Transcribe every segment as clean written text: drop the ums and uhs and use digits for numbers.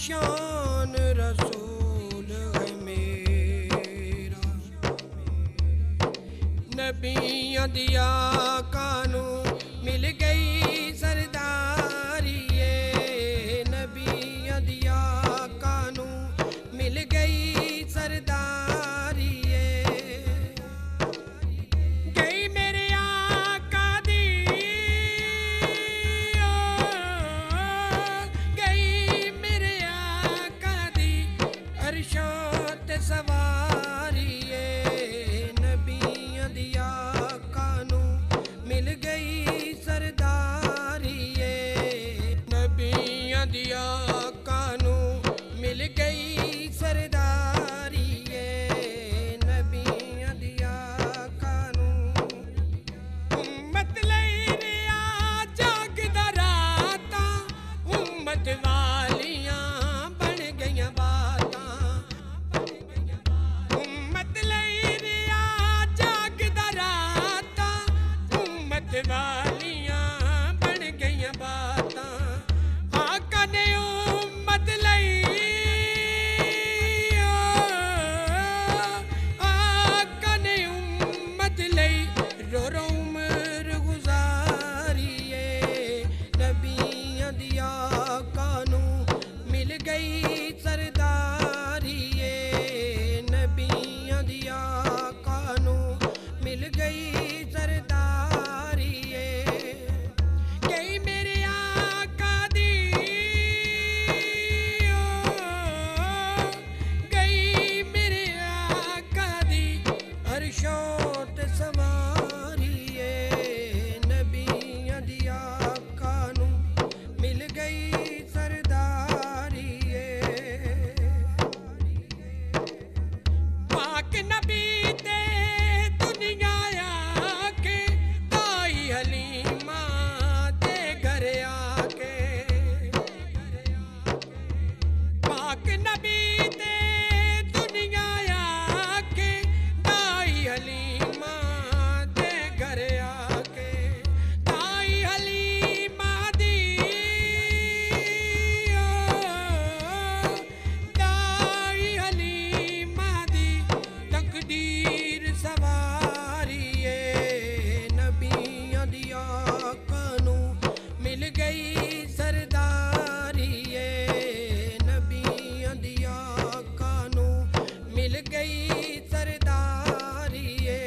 शान रसूल है मेरा। नबियों दिया कानू मिल गई सरदारी ये, नबियों दिया कानू मिल गई सरदारी ये। गई मेरे आका दी गई मेरे आका दी अरशां ते सवारी ये, नबियों दिया कानू मिल गई सरदारी ये, नबियों दिया कानू मिल गई सरदारी ये, नबियों दिया कानू। उम्मत लई रिया जागदा रातां, उम्मत वालियां बन गईयां बातां। उम्मत लई रिया जागदा रातां, उम्मत वालियां बन गईयां बातां। आका ने उम्मत लई आका ने उम्मत लई रो रो उम्र गुजारी ये, नबियों दिया कानू मिल गई सरदारी ये, नबियों दिया कानू मिल गई सरदारी ये। गई मेरे आका दी गई मेरे आका दी अरशों ते सवारी ये, नबियों दिया कानू मिल गई सरदारी ये। पाक नबी ते दुनिया आके, ताई हलीमा ते घर आके। पाक नबी ते दुनिया आके, ताई हलीमा ते घर आके। ताई हलीमा दी ताई हलीमा दी तकदीर सवारी ये, नबियों दिया कानू मिल गई सरदारी ये, नबियों दिया कानू मिल गई सरदारी ये।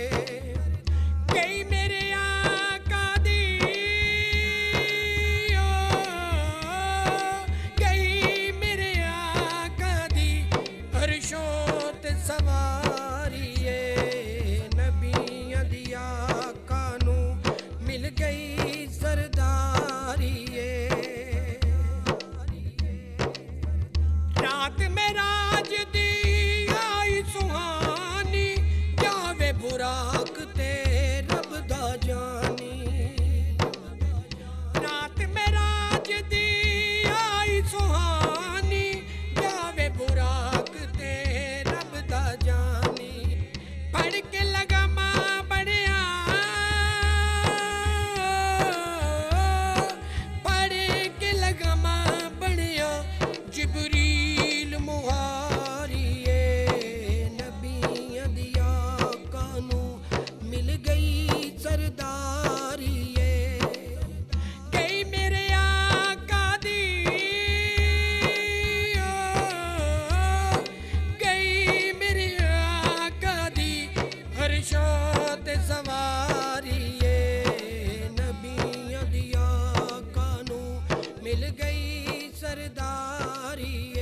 गई मेरे आका दी गई मेरे आका दी अरशों ते सवारी ये, नबियों दिया कानू मिल गई सरदारी ये। रात में राज दी आई सुहानी, जावे बुराक ते रब दा जानी। रात में राज दी आई सुहानी, जावे बुराक ते रब दा जानी। पढ़ के लगा मां बढ़िया पढ़ के लगा मां बढ़िया जिबरील मुहारी ये, नबियों दिया कानू मिल गई सरदारी ये। गई मेरे आका दी गई मेरे आका दी अरशों ते सवारी ये, नबियों दिया कानू मिल गई सरदारी ये।